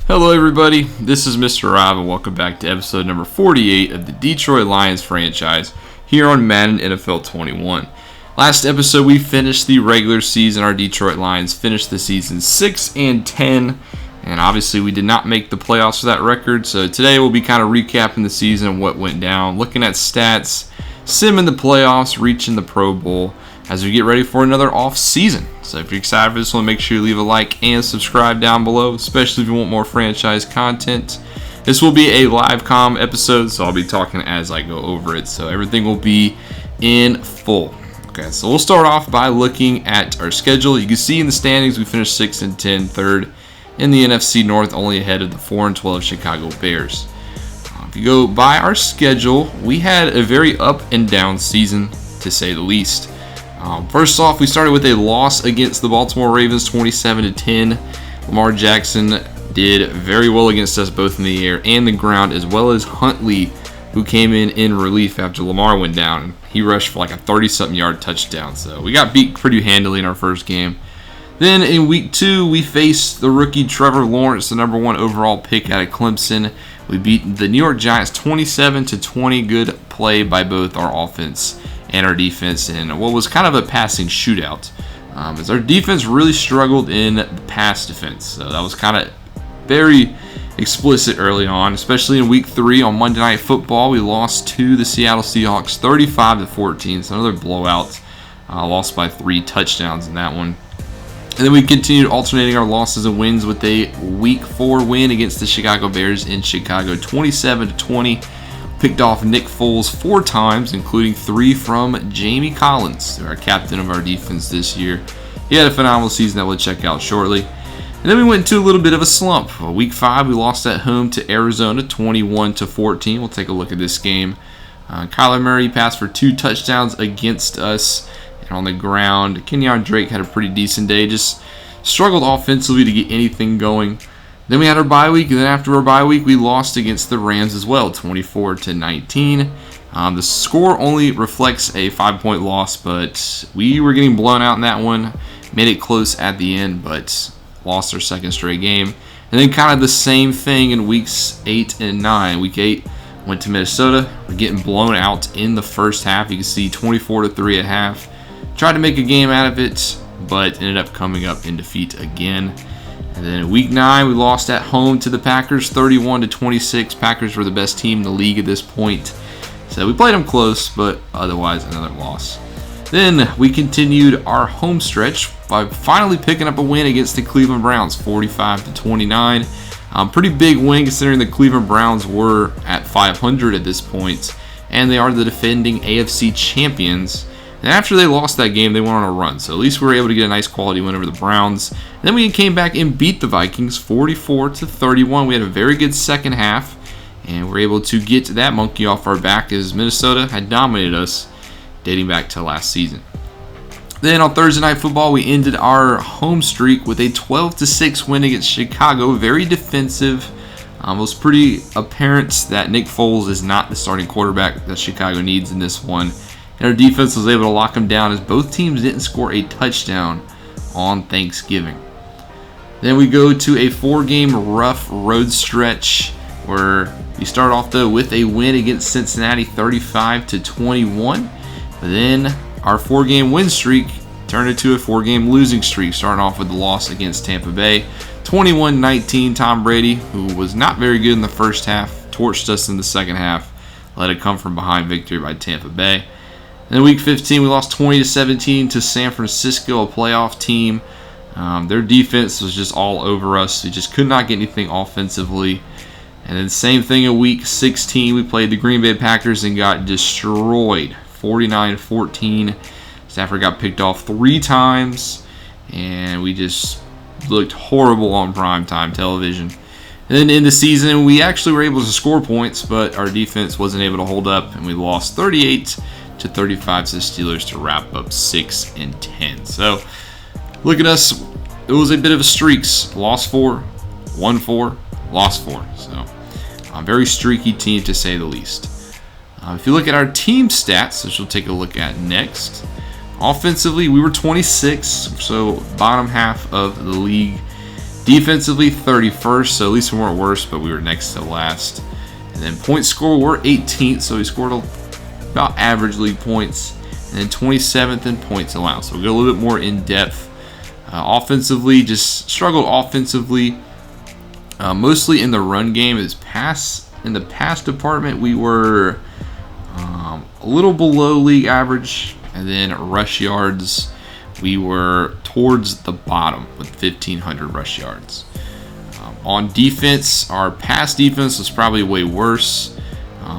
Hello everybody, this is Mr. Rob and welcome back to episode number 48 of the Detroit Lions franchise here on Madden NFL 21. Last episode we finished the regular season. Our Detroit Lions finished the season 6-10, and obviously we did not make the playoffs for that record, so today we'll be kind of recapping the season and what went down, looking at stats, simming the playoffs, reaching the Pro Bowl as we get ready for another off season. So if you're excited for this one, make sure you leave a like and subscribe down below, especially if you want more franchise content. This will be a live comm episode, so I'll be talking as I go over it, so everything will be in full. Okay, so we'll start off by looking at our schedule. You can see in the standings we finished 6-10, third in the NFC North, only ahead of the 4-12 Chicago Bears. If you go by our schedule, we had a very up and down season, to say the least. First off, we started with a loss against the Baltimore Ravens, 27-10. Lamar Jackson did very well against us both in the air and the ground, as well as Huntley, who came in relief after Lamar went down. He rushed for like a 30-something yard touchdown, so we got beat pretty handily in our first game. Then in week 2, we faced the rookie Trevor Lawrence, the number 1 overall pick out of Clemson. We beat the New York Giants 27-20. Good play by both our offense and our defense in what was kind of a passing shootout, as our defense really struggled in the pass defense. So that was kind of very explicit early on, especially in week 3 on Monday Night Football. We lost to the Seattle Seahawks 35-14, so another blowout. Lost by 3 touchdowns in that one. And then we continued alternating our losses and wins with a week 4 win against the Chicago Bears in Chicago, 27-20. Picked off Nick Foles 4 times, including 3 from Jamie Collins, our captain of our defense this year. He had a phenomenal season that we'll check out shortly. And then we went into a little bit of a slump. Week 5, we lost at home to Arizona 21-14. We'll take a look at this game. Kyler Murray passed for 2 touchdowns against us. And on the ground, Kenyon Drake had a pretty decent day. Just struggled offensively to get anything going. Then we had our bye week, and then after our bye week, we lost against the Rams as well, 24-19. The score only reflects a 5-point loss, but we were getting blown out in that one. Made it close at the end, but lost our second straight game. And then kind of the same thing in weeks 8 and 9. Week 8 went to Minnesota. We're getting blown out in the first half. You can see 24-3 at half. Tried to make a game out of it, but ended up coming up in defeat again. And then in week 9, we lost at home to the Packers, 31-26. Packers were the best team in the league at this point. So we played them close, but otherwise another loss. Then we continued our home stretch by finally picking up a win against the Cleveland Browns, 45-29. Pretty big win considering the Cleveland Browns were at 500 at this point, and they are the defending AFC champions. And after they lost that game, they went on a run. So at least we were able to get a nice quality win over the Browns. And then we came back and beat the Vikings 44-31. We had a very good second half, and we were able to get that monkey off our back as Minnesota had dominated us dating back to last season. Then on Thursday Night Football, we ended our home streak with a 12-6 win against Chicago. Very defensive. It was pretty apparent that Nick Foles is not the starting quarterback that Chicago needs in this one. And our defense was able to lock them down as both teams didn't score a touchdown on Thanksgiving. Then we go to a 4-game rough road stretch where we start off though with a win against Cincinnati 35-21. But then our 4-game win streak turned into a 4-game losing streak, starting off with the loss against Tampa Bay. 21-19, Tom Brady, who was not very good in the first half, torched us in the second half. Let it come from behind victory by Tampa Bay. And then week 15, we lost 20-17 to San Francisco, a playoff team. Their defense was just all over us. We just could not get anything offensively. And then same thing in week 16, we played the Green Bay Packers and got destroyed, 49-14. Stafford got picked off 3 times, and we just looked horrible on primetime television. And then in the season, we actually were able to score points, but our defense wasn't able to hold up, and we lost 38-35 to the Steelers to wrap up 6-10. So look at us. It was a bit of a streaks. Lost 4, won 4, lost 4. So a very streaky team to say the least. If you look at our team stats, which we'll take a look at next, offensively we were 26, so bottom half of the league. Defensively, 31st, so at least we weren't worse, but we were next to last. And then points scored, we're 18th, so we scored about average league points. And then 27th in points allowed, so we'll go a little bit more in depth. Offensively, just struggled offensively, mostly in the run game. In the pass department, we were a little below league average, and then rush yards, we were towards the bottom with 1,500 rush yards. On defense, our pass defense was probably way worse.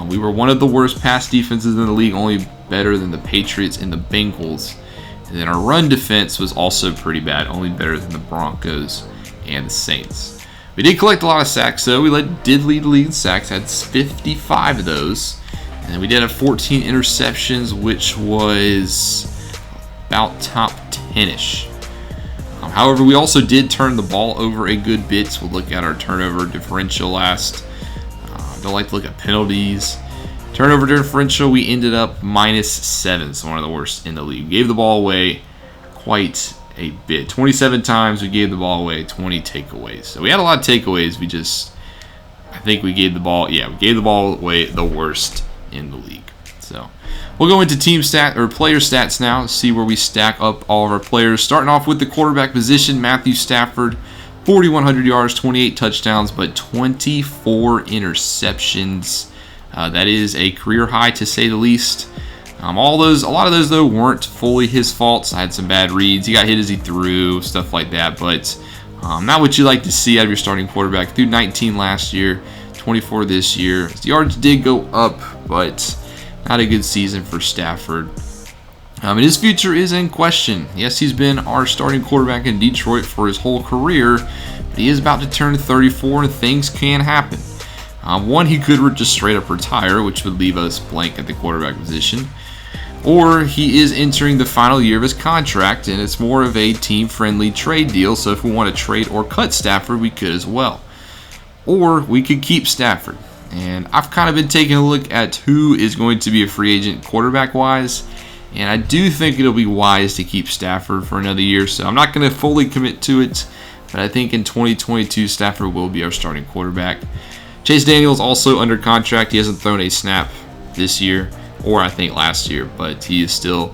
We were one of the worst pass defenses in the league, only better than the Patriots and the Bengals. And then our run defense was also pretty bad, only better than the Broncos and the Saints. We did collect a lot of sacks, though. We did lead the league in sacks, had 55 of those. And then we did have 14 interceptions, which was about top 10-ish. However, we also did turn the ball over a good bit. So we'll look at our turnover differential last. Don't like to look at penalties. Turnover differential, we ended up -7, so one of the worst in the league. We gave the ball away quite a bit. 27 times we gave the ball away, 20 takeaways. So we had a lot of takeaways. I think we gave the ball away the worst in the league. So we'll go into team stat or player stats now to see where we stack up all of our players. Starting off with the quarterback position, Matthew Stafford, 4,100 yards, 28 touchdowns, but 24 interceptions. That is a career high, to say the least. A lot of those though weren't fully his faults. I had some bad reads. He got hit as he threw, stuff like that. But not what you like to see out of your starting quarterback. Threw 19 last year, 24 this year. His yards did go up, but not a good season for Stafford. And his future is in question. Yes, he's been our starting quarterback in Detroit for his whole career, but he is about to turn 34, and things can happen. One, he could just straight up retire, which would leave us blank at the quarterback position. Or he is entering the final year of his contract, and it's more of a team-friendly trade deal, so if we want to trade or cut Stafford, we could as well. Or we could keep Stafford. And I've kind of been taking a look at who is going to be a free agent quarterback-wise, and I do think it'll be wise to keep Stafford for another year, so I'm not going to fully commit to it, but I think in 2022, Stafford will be our starting quarterback. Chase Daniel's also under contract. He hasn't thrown a snap this year, or I think last year, but he is still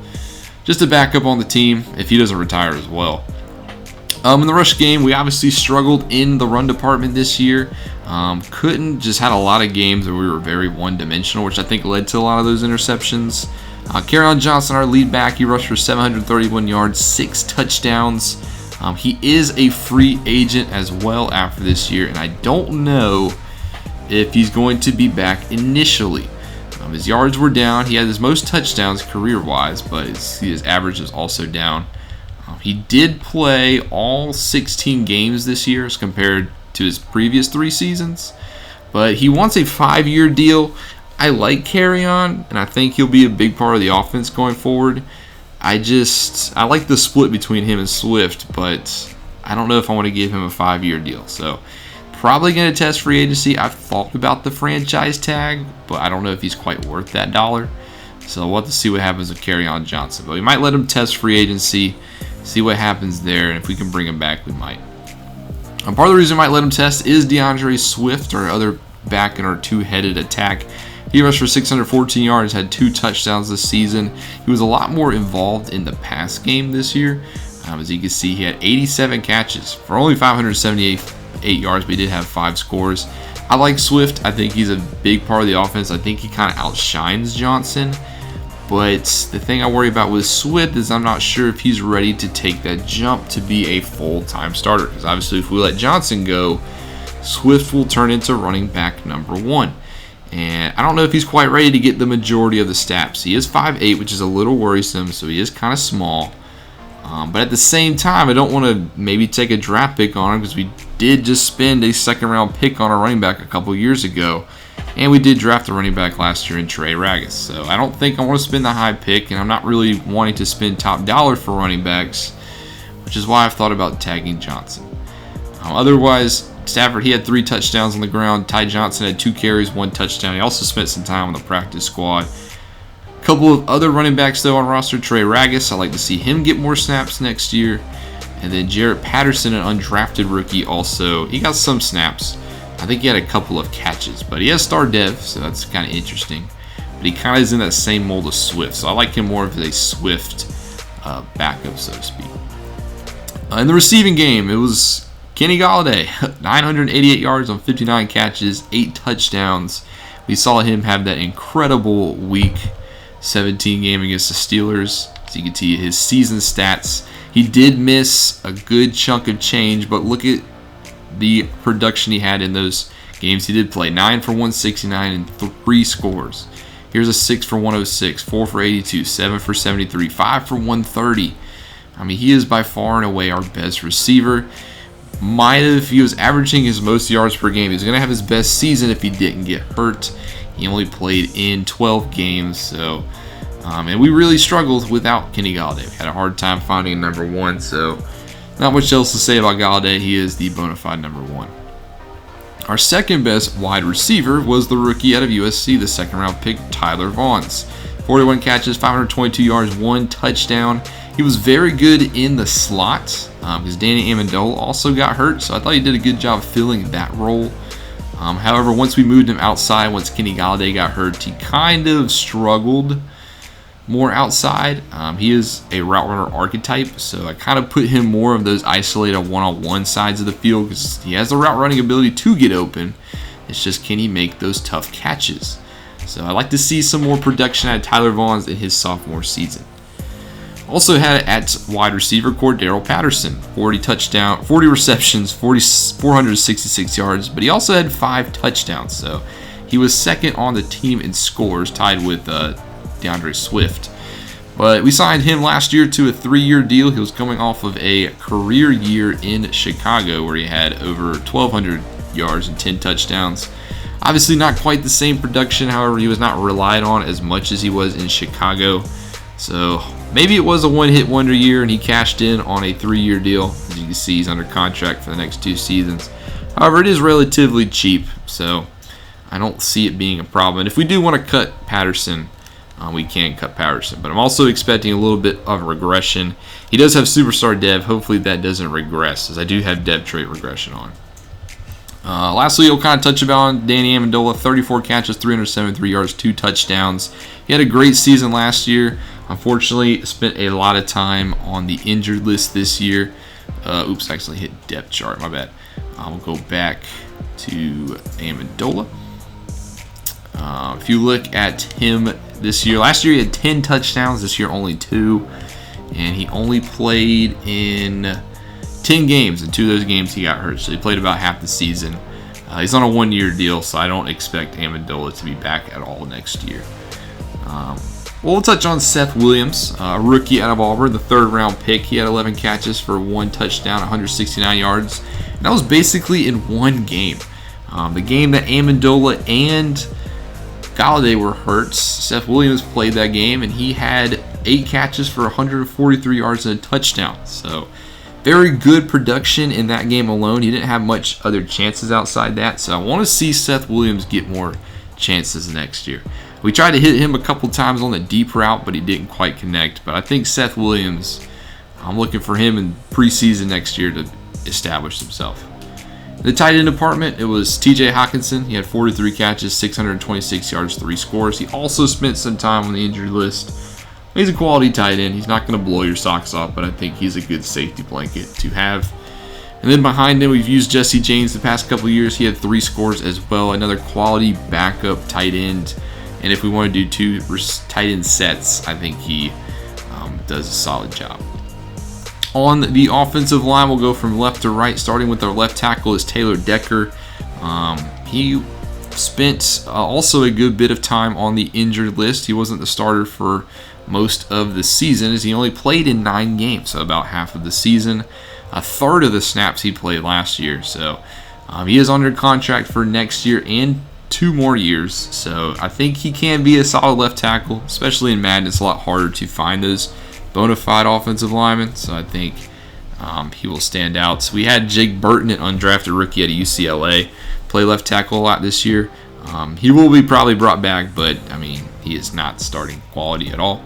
just a backup on the team if he doesn't retire as well. In the rush game, we obviously struggled in the run department this year. Had a lot of games where we were very one-dimensional, which I think led to a lot of those interceptions. Carryon Johnson, our lead back, he rushed for 731 yards, 6 touchdowns. He is a free agent as well after this year, and I don't know if he's going to be back initially. His yards were down. He had his most touchdowns career-wise, but his average is also down. He did play all 16 games this year as compared to his previous 3 seasons, but he wants a 5-year deal. I like Carryon, and I think he'll be a big part of the offense going forward. I like the split between him and Swift, but I don't know if I want to give him a 5-year deal. So probably going to test free agency. I've thought about the franchise tag, but I don't know if he's quite worth that dollar. So we'll have to see what happens with Carryon Johnson. But we might let him test free agency, see what happens there, and if we can bring him back, we might. Part of the reason we might let him test is DeAndre Swift, our other back in our two-headed attack. He rushed for 614 yards, had 2 touchdowns this season. He was a lot more involved in the pass game this year. As you can see, he had 87 catches for only 578 yards, but he did have 5 scores. I like Swift. I think he's a big part of the offense. I think he kind of outshines Johnson. But the thing I worry about with Swift is I'm not sure if he's ready to take that jump to be a full-time starter. Because obviously if we let Johnson go, Swift will turn into running back number 1. And I don't know if he's quite ready to get the majority of the snaps. He is 5'8", which is a little worrisome, so he is kind of small. But at the same time, I don't want to maybe take a draft pick on him because we did just spend a second-round pick on a running back a couple years ago. And we did draft a running back last year in Trey Ragas. So I don't think I want to spend the high pick, and I'm not really wanting to spend top dollar for running backs, which is why I've thought about tagging Johnson. Otherwise, Stafford, he had 3 touchdowns on the ground. Ty Johnson had 2 carries, 1 touchdown. He also spent some time on the practice squad. A couple of other running backs, though, on roster. Trey Ragas, I'd like to see him get more snaps next year. And then Jarrett Patterson, an undrafted rookie, also, he got some snaps. I think he had a couple of catches, but he has star dev, so that's kind of interesting. But he kind of is in that same mold of Swift, so I like him more of a Swift backup, so to speak. In the receiving game, it was Kenny Gallaudet, 988 yards on 59 catches, 8 touchdowns. We saw him have that incredible Week 17 game against the Steelers. So you can see his season stats. He did miss a good chunk of change, but look at the production he had in those games. He did play 9 for 169 and 3 scores. Here's a 6 for 106, 4 for 82, 7 for 73, 5 for 130. I mean, he is by far and away our best receiver. If he was averaging his most yards per game, he's going to have his best season if he didn't get hurt. He only played in 12 games, so and we really struggled without Kenny Gallaudet. We had a hard time finding a number 1, so not much else to say about Gallaudet. He is the bona fide number 1. Our second best wide receiver was the rookie out of USC, the second round pick, Tyler Vaughns. 41 catches, 522 yards, 1 touchdown. He was very good in the slot because Danny Amendola also got hurt, so I thought he did a good job filling that role. However, once we moved him outside, once Kenny Gallaudet got hurt, he kind of struggled more outside. He is a route runner archetype, so I kind of put him more of those isolated one-on-one sides of the field because he has the route running ability to get open. It's just, can he make those tough catches? So I like to see some more production out of Tyler Vaughns in his sophomore season. Also had at wide receiver Cordero Patterson, 40 receptions, 466 yards, but he also had 5 touchdowns. So he was second on the team in scores, tied with DeAndre Swift. But we signed him last year to a 3-year deal. He was coming off of a career year in Chicago where he had over 1,200 yards and 10 touchdowns. Obviously not quite the same production, however, he was not relied on as much as he was in Chicago. So maybe it was a one-hit wonder year and he cashed in on a 3-year deal. As you can see, he's under contract for the next 2 seasons. However, it is relatively cheap, so I don't see it being a problem. And if we do want to cut Patterson, we can cut Patterson. But I'm also expecting a little bit of regression. He does have superstar dev. Hopefully that doesn't regress, as I do have dev trait regression on. Lastly, we'll kind of touch about Danny Amendola. 34 catches, 373 yards, 2 touchdowns. He had a great season last year. Unfortunately, spent a lot of time on the injured list this year. Oops, I actually hit depth chart. My bad. We'll go back to Amendola. If you look at him this year, last year he had 10 touchdowns. This year only 2. And he only played in 10 games. In 2 of those games he got hurt. So he played about half the season. He's on a 1-year deal, so I don't expect Amendola to be back at all next year. We'll touch on Seth Williams, a rookie out of Auburn, the 3rd round pick. He had 11 catches for 1 touchdown, 169 yards. And that was basically in 1 game. The game that Amendola and Gallaudet were hurt, Seth Williams played that game, and he had 8 catches for 143 yards and a touchdown. So very good production in that game alone. He didn't have much other chances outside that. So I want to see Seth Williams get more chances next year. We tried to hit him a couple times on the deep route, but he didn't quite connect. But I think Seth Williams, I'm looking for him in preseason next year to establish himself. In the tight end department, it was TJ Hawkinson. He had 43 catches, 626 yards, 3 scores. He also spent some time on the injury list. He's a quality tight end. He's not going to blow your socks off, but I think he's a good safety blanket to have. And then behind him, we've used Jesse James the past couple of years. He had 3 scores as well. Another quality backup tight end. And if we want to do 2 tight end sets, I think he does a solid job. On the offensive line, we'll go from left to right, starting with our left tackle is Taylor Decker. He spent also a good bit of time on the injured list. He wasn't the starter for most of the season, as he only played in 9 games, so about half of the season. A third of the snaps he played last year. So he is under contract for next year and 2 more years. So I think he can be a solid left tackle, especially in Madden. It's a lot harder to find those bona fide offensive linemen. So I think he will stand out. So we had Jake Burton, an undrafted rookie at UCLA, play left tackle a lot this year. He will be probably brought back, but I mean, he is not starting quality at all.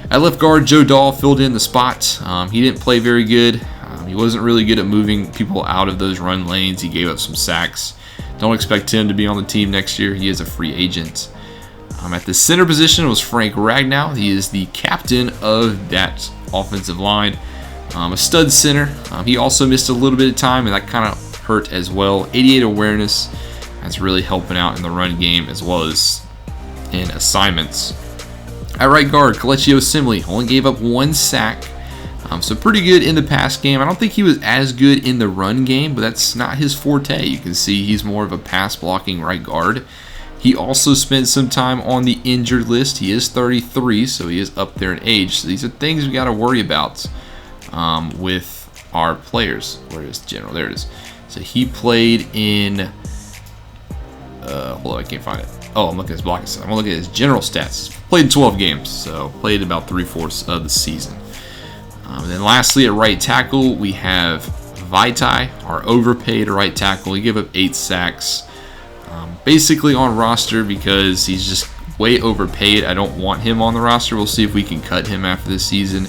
At left guard, Joe Dahl filled in the spot. He didn't play very good. He wasn't really good at moving people out of those run lanes. He gave up some sacks. Don't expect him to be on the team next year. He is a free agent. At the center position was Frank Ragnow. He is the captain of that offensive line. A stud center. He also missed a little bit of time, and that kind of hurt as well. 88 awareness. That's really helping out in the run game as well as in assignments. At right guard, Kelechi Osemele only gave up 1 sack. So pretty good in the pass game. I don't think he was as good in the run game, but that's not his forte. You can see he's more of a pass blocking right guard. He also spent some time on the injured list. He is 33, so he is up there in age. So these are things we got to worry about with our players. Where is General? There it is. So he played in... hold on, I can't find it. Oh, I'm looking at his blocking stats. I'm going to look at his general stats. Played in 12 games, so played about 3/4 of the season. And then lastly, at right tackle, we have Vaitai, our overpaid right tackle. He gave up 8 sacks. Basically on roster because he's just way overpaid. I don't want him on the roster. We'll see if we can cut him after this season.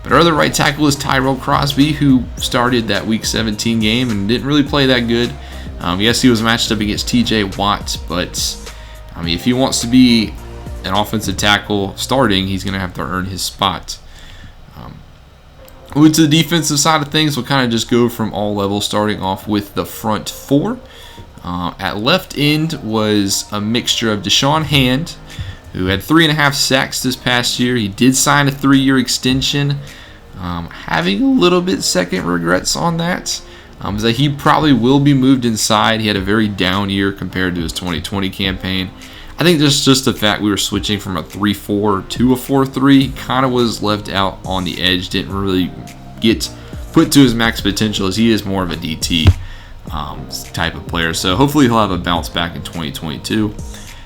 But our other right tackle is Tyrell Crosby, who started that Week 17 game and didn't really play that good. Yes, he was matched up against TJ Watt, but I mean, if he wants to be an offensive tackle starting, he's going to have to earn his spot. Moving to the defensive side of things, we'll kind of just go from all levels, starting off with the front 4. At left end was a mixture of Deshaun Hand, who had 3.5 sacks this past year. He did sign a 3-year extension. Having a little bit second regrets on that. Is that he probably will be moved inside. He had a very down year compared to his 2020 campaign. I think just the fact we were switching from a 3-4 to a 4-3 kind of was left out on the edge. Didn't really get put to his max potential as he is more of a DT type of player. So hopefully he'll have a bounce back in 2022.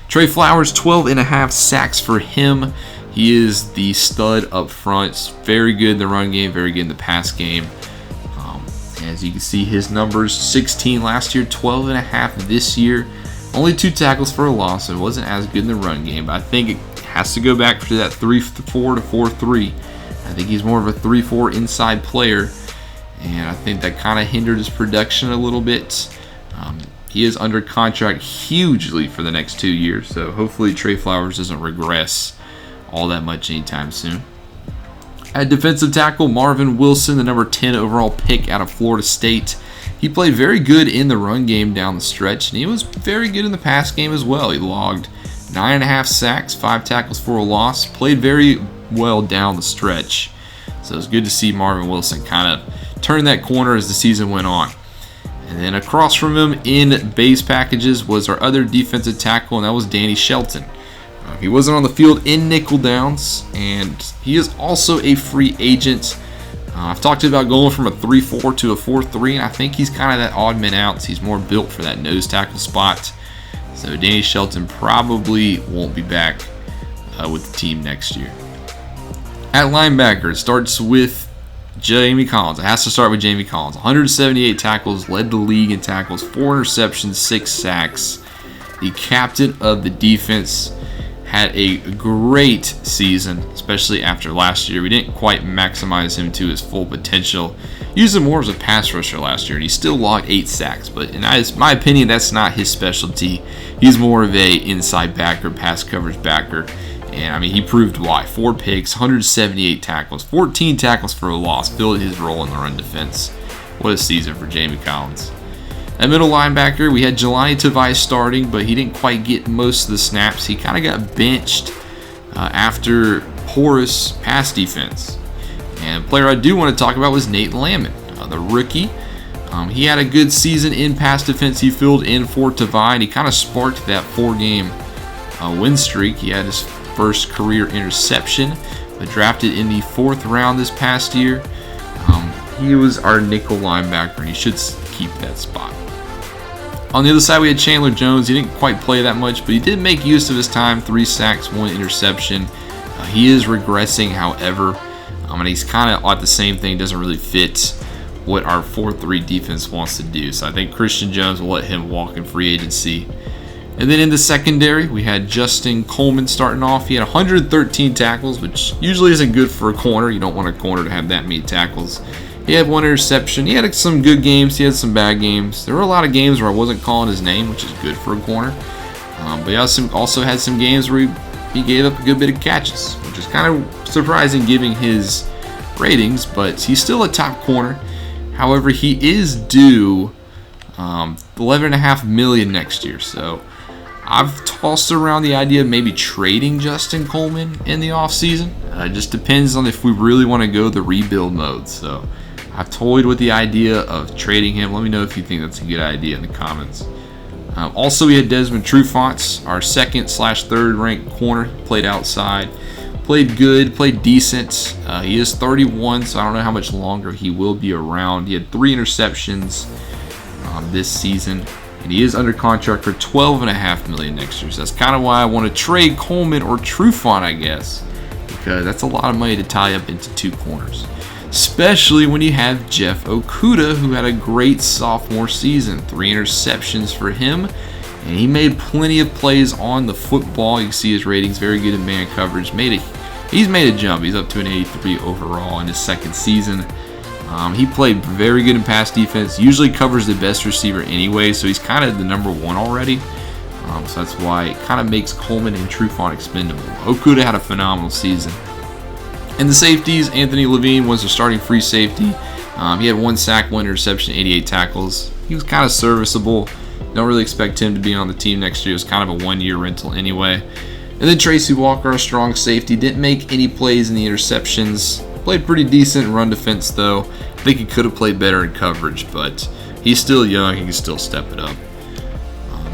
Trey Flowers, 12.5 sacks for him. He is the stud up front. Very good in the run game, very good in the pass game. As you can see, his numbers, 16 last year, 12.5 this year. Only 2 tackles for a loss, so it wasn't as good in the run game. But I think it has to go back to that 3-4 to 4-3. I think he's more of a 3-4 inside player. And I think that kind of hindered his production a little bit. He is under contract hugely for the next 2 years. So hopefully Trey Flowers doesn't regress all that much anytime soon. At defensive tackle, Marvin Wilson, the number 10 overall pick out of Florida State. He played very good in the run game down the stretch, and he was very good in the pass game as well. He logged 9.5 sacks, 5 tackles for a loss. Played very well down the stretch. So it was good to see Marvin Wilson kind of turn that corner as the season went on. And then across from him in base packages was our other defensive tackle, and that was Danny Shelton. He wasn't on the field in nickel downs, and he is also a free agent. I've talked about going from a 3-4 to a 4-3, and I think he's kind of that odd man out. He's more built for that nose tackle spot. So Danny Shelton probably won't be back with the team next year. At linebacker, it starts with Jamie Collins. It has to start with Jamie Collins. 178 tackles, led the league in tackles, 4 interceptions, 6 sacks. The captain of the defense. Had a great season, especially after last year. We didn't quite maximize him to his full potential. Used him more as a pass rusher last year, and he still logged 8 sacks. But in my opinion, that's not his specialty. He's more of a inside backer, pass coverage backer. And I mean, he proved why. 4 picks, 178 tackles, 14 tackles for a loss. Filled his role in the run defense. What a season for Jamie Collins. At middle linebacker, we had Jelani Tavai starting, but he didn't quite get most of the snaps. He kind of got benched after porous pass defense. And the player I do want to talk about was Nate Lammon, the rookie. He had a good season in pass defense. He filled in for Tavai, and he kind of sparked that 4-game win streak. He had his first career interception, but drafted in the 4th round this past year. He was our nickel linebacker, and he should keep that spot. On the other side, we had Chandler Jones. He didn't quite play that much, but he did make use of his time. 3 sacks, 1 interception. He is regressing, however. And he's kind of at the same thing. Doesn't really fit what our 4-3 defense wants to do. So I think Christian Jones will let him walk in free agency. And then in the secondary, we had Justin Coleman starting off. He had 113 tackles, which usually isn't good for a corner. You don't want a corner to have that many tackles. He had one interception. He had some good games. He had some bad games. There were a lot of games where I wasn't calling his name, which is good for a corner. But he also had some games where he gave up a good bit of catches, which is kind of surprising given his ratings, but he's still a top corner. However, he is due $11.5 million next year, so I've tossed around the idea of maybe trading Justin Coleman in the offseason. It just depends on if we really want to go the rebuild mode. So I've toyed with the idea of trading him. Let me know if you think that's a good idea in the comments. Also, we had Desmond Trufant, our second/third ranked corner, played outside. Played good, played decent. He is 31, so I don't know how much longer he will be around. He had 3 interceptions this season, and he is under contract for $12.5 million next year. So that's kind of why I want to trade Coleman or Trufant, I guess, because that's a lot of money to tie up into 2 corners, especially when you have Jeff Okudah, who had a great sophomore season. 3 interceptions for him, and he made plenty of plays on the football. You can see his ratings, very good in man coverage. He's made a jump. He's up to an 83 overall in his second season. He played very good in pass defense. Usually covers the best receiver anyway, so he's kind of the number 1 already. So that's why it kind of makes Coleman and Trufant expendable. Okudah had a phenomenal season. And the safeties, Anthony Levine was a starting free safety. He had 1 sack, 1 interception, 88 tackles. He was kind of serviceable. Don't really expect him to be on the team next year. It was kind of a 1-year rental anyway. And then Tracy Walker, a strong safety, didn't make any plays in the interceptions. Played pretty decent in run defense, though. I think he could have played better in coverage, but he's still young. He can still step it up.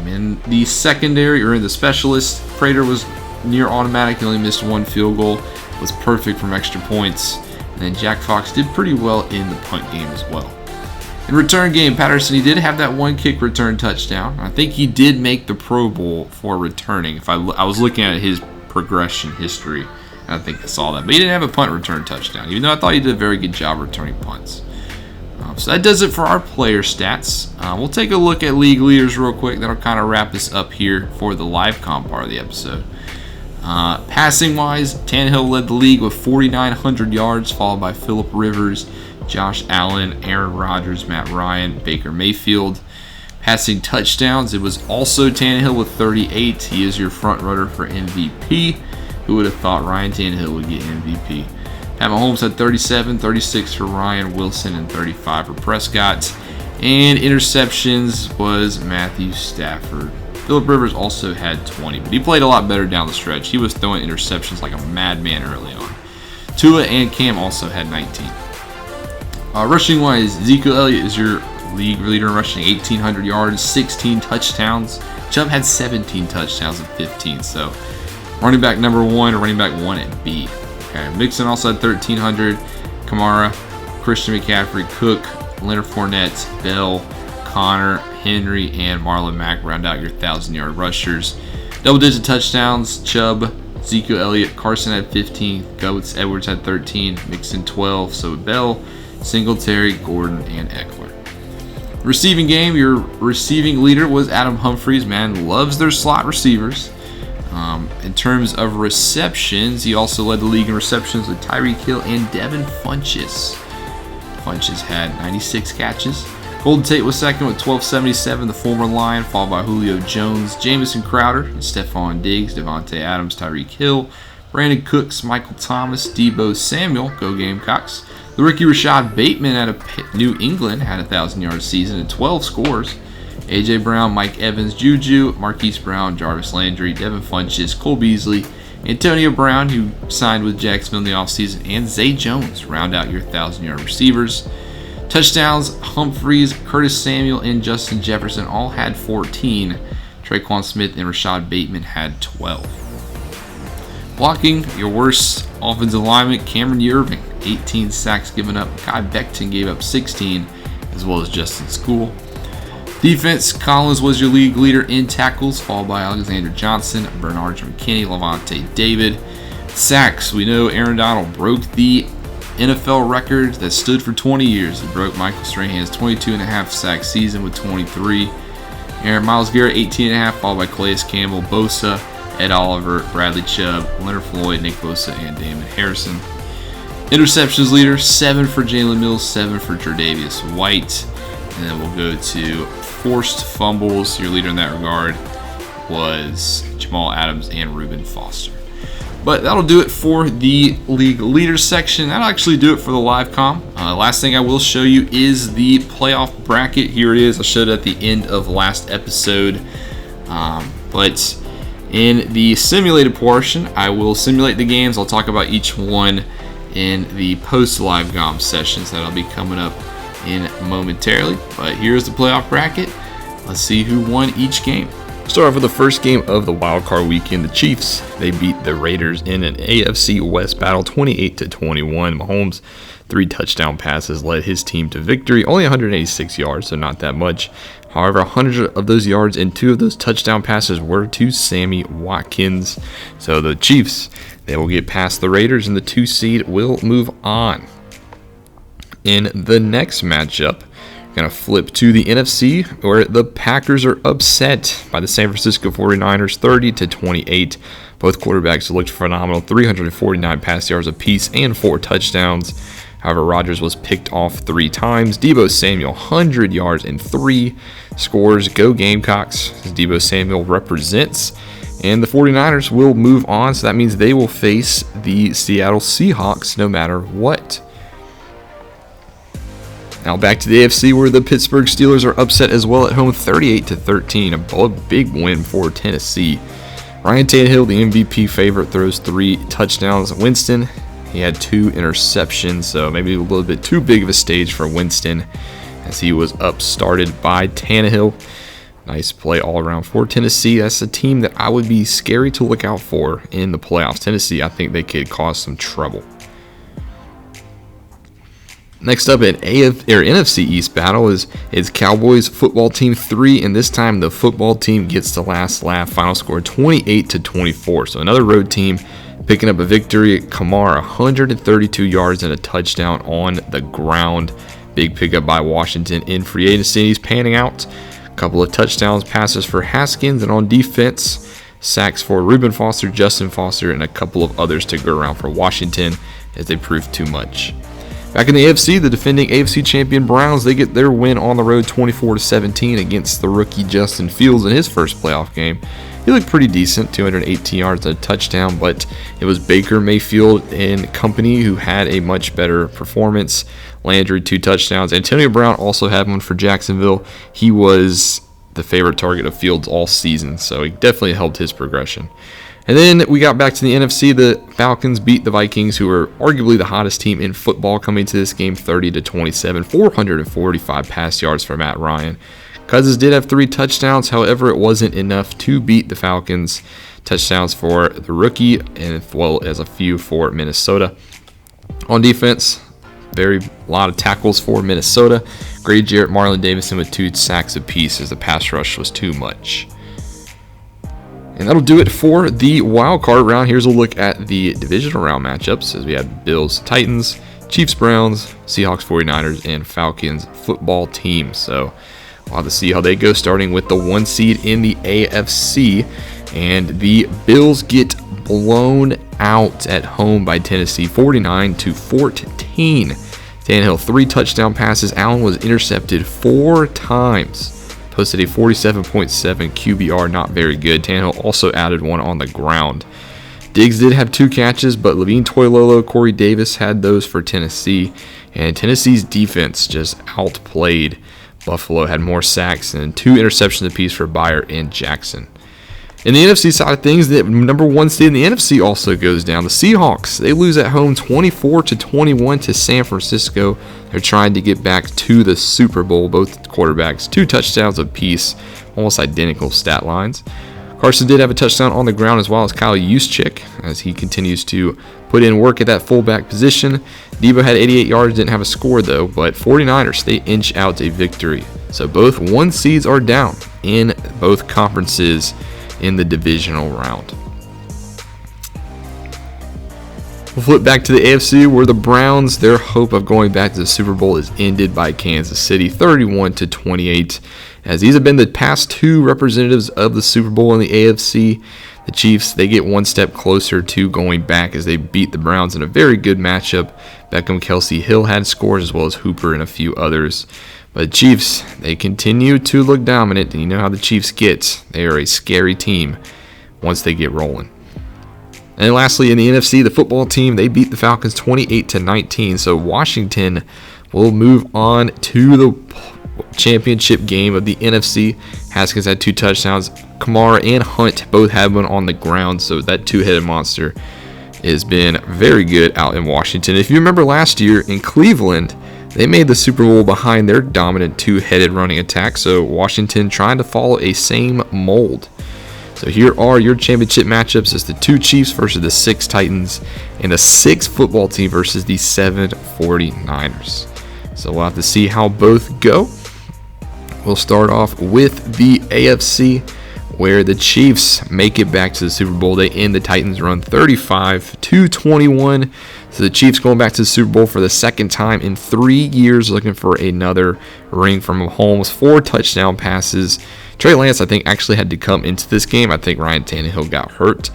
In the secondary, or in the specialist, Prater was near automatic. He only missed 1 field goal. Was perfect from extra points. And then Jack Fox did pretty well in the punt game as well. In return game, Patterson, he did have that 1 kick return touchdown. I think he did make the Pro Bowl for returning. If I was looking at his progression history, I think I saw that. But he didn't have a punt return touchdown, even though I thought he did a very good job returning punts. So that does it for our player stats. We'll take a look at league leaders real quick. That'll kind of wrap us up here for the live comp part of the episode. Passing-wise, Tannehill led the league with 4,900 yards, followed by Phillip Rivers, Josh Allen, Aaron Rodgers, Matt Ryan, Baker Mayfield. Passing touchdowns, it was also Tannehill with 38. He is your front runner for MVP. Who would have thought Ryan Tannehill would get MVP? Pat Mahomes had 37, 36 for Ryan Wilson, and 35 for Prescott. And interceptions was Matthew Stafford. Phillip Rivers also had 20, but he played a lot better down the stretch. He was throwing interceptions like a madman early on. Tua and Cam also had 19. Rushing-wise, Ezekiel Elliott is your league leader in rushing, 1,800 yards, 16 touchdowns. Chubb had 17 touchdowns and 15, so running back number 1 or running back 1 at B. Okay, Mixon also had 1,300. Kamara, Christian McCaffrey, Cook, Leonard Fournette, Bell, Connor, Henry, and Marlon Mack round out your 1,000-yard rushers. Double-digit touchdowns, Chubb, Ezekiel Elliott, Carson had 15, Goats, Edwards had 13, Mixon 12, so Bell, Singletary, Gordon, and Eckler. Receiving game, your receiving leader was Adam Humphries. Man loves their slot receivers. In terms of receptions, he also led the league in receptions with Tyreek Hill and Devin Funchess. Funchess had 96 catches. Golden Tate was second with 1277, the former Lion, followed by Julio Jones, Jamison Crowder, Stephon Diggs, Devontae Adams, Tyreek Hill, Brandon Cooks, Michael Thomas, Deebo Samuel, go Gamecocks. The rookie Rashad Bateman out of New England had a 1,000-yard season and 12 scores. A.J. Brown, Mike Evans, Juju, Marquise Brown, Jarvis Landry, Devin Funchess, Cole Beasley, Antonio Brown, who signed with Jacksonville in the offseason, and Zay Jones round out your 1,000-yard receivers. Touchdowns, Humphreys, Curtis Samuel, and Justin Jefferson all had 14. Traquan Smith and Rashad Bateman had 12. Blocking, your worst offensive lineman, Cameron Irving, 18 sacks given up. Kai Becton gave up 16, as well as Justin School. Defense, Collins was your league leader in tackles, followed by Alexander Johnson, Bernard McKinney, Levante David. Sacks, we know Aaron Donald broke the NFL record that stood for 20 years. He broke Michael Strahan's 22.5 sack season with 23. Myles Garrett, 18.5, followed by Calais Campbell, Bosa, Ed Oliver, Bradley Chubb, Leonard Floyd, Nick Bosa, and Damon Harrison. Interceptions leader, 7 for Jalen Mills, 7 for Tre'Davious White. And then we'll go to forced fumbles. Your leader in that regard was Jamal Adams and Reuben Foster. But that'll do it for the league leaders section. That'll actually do it for the live comm. Last thing I will show you is the playoff bracket. Here it is. I showed it at the end of last episode. But in the simulated portion, I will simulate the games. I'll talk about each one in the post-live comm sessions that'll be coming up in momentarily. But here's the playoff bracket. Let's see who won each game. Start off with the first game of the wildcard weekend. The Chiefs, they beat the Raiders in an AFC West battle 28-21. Mahomes, 3 touchdown passes led his team to victory. Only 186 yards, so not that much. However, 100 of those yards and 2 of those touchdown passes were to Sammy Watkins. So the Chiefs, they will get past the Raiders, and the 2 seed will move on. In the next matchup, going to flip to the NFC, where the Packers are upset by the San Francisco 49ers 30-28. Both quarterbacks looked phenomenal, 349 pass yards apiece and 4 touchdowns. However, Rodgers was picked off 3 times. Deebo Samuel, 100 yards and 3 scores. Go Gamecocks, as Deebo Samuel represents. And the 49ers will move on, so that means they will face the Seattle Seahawks no matter what. Now back to the AFC, where the Pittsburgh Steelers are upset as well at home 38-13. A big win for Tennessee. Ryan Tannehill, the MVP favorite, throws 3 touchdowns. Winston, he had 2 interceptions, so maybe a little bit too big of a stage for Winston as he was upstarted by Tannehill. Nice play all around for Tennessee. That's a team that I would be scary to look out for in the playoffs. Tennessee, I think they could cause some trouble. Next up at NFC East battle is Cowboys football team 3, and this time the football team gets the last laugh. Final score 28-24. So another road team picking up a victory. Kamara, 132 yards and a touchdown on the ground. Big pickup by Washington in free agency. He's panning out. A couple of touchdowns, passes for Haskins, and on defense, sacks for Reuben Foster, Justin Foster, and a couple of others to go around for Washington as they proved too much. Back in the AFC, the defending AFC champion Browns, they get their win on the road 24-17 against the rookie Justin Fields in his first playoff game. He looked pretty decent, 218 yards and a touchdown, but it was Baker Mayfield and company who had a much better performance. Landry, 2 touchdowns. Antonio Brown also had one for Jacksonville. He was the favorite target of Fields all season, so he definitely helped his progression. And then we got back to the NFC. The Falcons beat the Vikings, who are arguably the hottest team in football, coming to this game 30-27, 445 pass yards for Matt Ryan. Cousins did have 3 touchdowns, however, it wasn't enough to beat the Falcons. Touchdowns for the rookie, as well as a few for Minnesota. On defense, a lot of tackles for Minnesota. Grady Jarrett, Marlon Davidson with 2 sacks apiece, as the pass rush was too much. And that'll do it for the wild card round. Here's a look at the divisional round matchups, as we had Bills, Titans, Chiefs, Browns, Seahawks, 49ers, and Falcons football team. So we'll have to see how they go, starting with the 1 seed in the AFC. And the Bills get blown out at home by Tennessee, 49-14. Tannehill, 3 touchdown passes. Allen was intercepted 4 times. Posted a 47.7 QBR, not very good. Tannehill also added 1 on the ground. Diggs did have 2 catches, but Levine Toilolo, Corey Davis had those for Tennessee. And Tennessee's defense just outplayed Buffalo, had more sacks and 2 interceptions apiece for Byer and Jackson. In the NFC side of things, the number 1 seed in the NFC also goes down. The Seahawks, they lose at home 24-21 to San Francisco. They're trying to get back to the Super Bowl. Both quarterbacks, 2 touchdowns apiece, almost identical stat lines. Carson did have a touchdown on the ground, as well as Kyle Juszczyk, as he continues to put in work at that fullback position. Deebo had 88 yards, didn't have a score though, but 49ers, they inch out a victory. So both 1 seeds are down in both conferences in the divisional round. We'll flip back to the AFC, where the Browns, their hope of going back to the Super Bowl is ended by Kansas City, 31-28. As these have been the past 2 representatives of the Super Bowl in the AFC. The Chiefs, they get 1 step closer to going back as they beat the Browns in a very good matchup. Beckham, Kelsey, Hill had scores, as well as Hooper and a few others. But the Chiefs, they continue to look dominant, and you know how the Chiefs get. They are a scary team once they get rolling. And lastly, in the NFC, the football team, they beat the Falcons 28-19. So Washington will move on to the championship game of the NFC. Haskins had 2 touchdowns. Kamara and Hunt both had one on the ground. So that two-headed monster has been very good out in Washington. If you remember last year in Cleveland, they made the Super Bowl behind their dominant two-headed running attack. So Washington trying to follow a same mold. So here are your championship matchups. It's the 2 Chiefs versus the 6 Titans, and the 6 football team versus the 7 49ers. So we'll have to see how both go. We'll start off with the AFC, where the Chiefs make it back to the Super Bowl. They end the Titans' run 35-21. So the Chiefs going back to the Super Bowl for the second time in 3 years, looking for another ring from Mahomes. 4 touchdown passes. Trey Lance, I think, actually had to come into this game. I think Ryan Tannehill got hurt.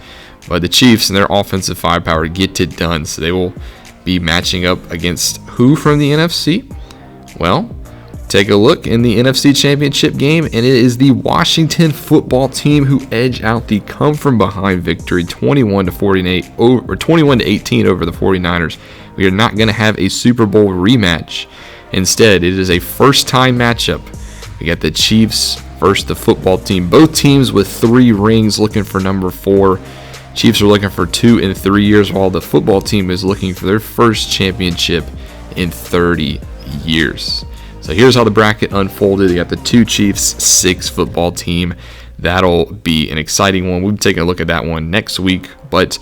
But the Chiefs and their offensive firepower get it done. So they will be matching up against who from the NFC? Well, take a look in the NFC Championship game, and it is the Washington football team who edge out the come-from-behind victory 21-18 over the 49ers. We are not going to have a Super Bowl rematch. Instead, it is a first-time matchup. We got the Chiefs versus the football team. Both teams with 3 rings looking for number 4. Chiefs are looking for 2 in 3 years, while the football team is looking for their first championship in 30 years. So here's how the bracket unfolded. You got the 2 Chiefs, 6 football team. That'll be an exciting one. We'll be taking a look at that one next week. But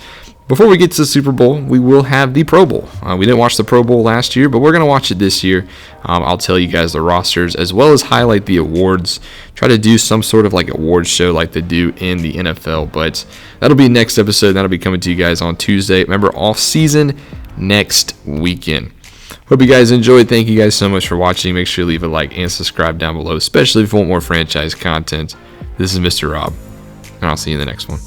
before we get to the Super Bowl, we will have the Pro Bowl. We didn't watch the Pro Bowl last year, but we're going to watch it this year. I'll tell you guys the rosters, as well as highlight the awards. Try to do some sort of like awards show like they do in the NFL. But that'll be next episode. That'll be coming to you guys on Tuesday. Remember, off season next weekend. Hope you guys enjoyed. Thank you guys so much for watching. Make sure you leave a like and subscribe down below, especially if you want more franchise content. This is Mr. Rob, and I'll see you in the next one.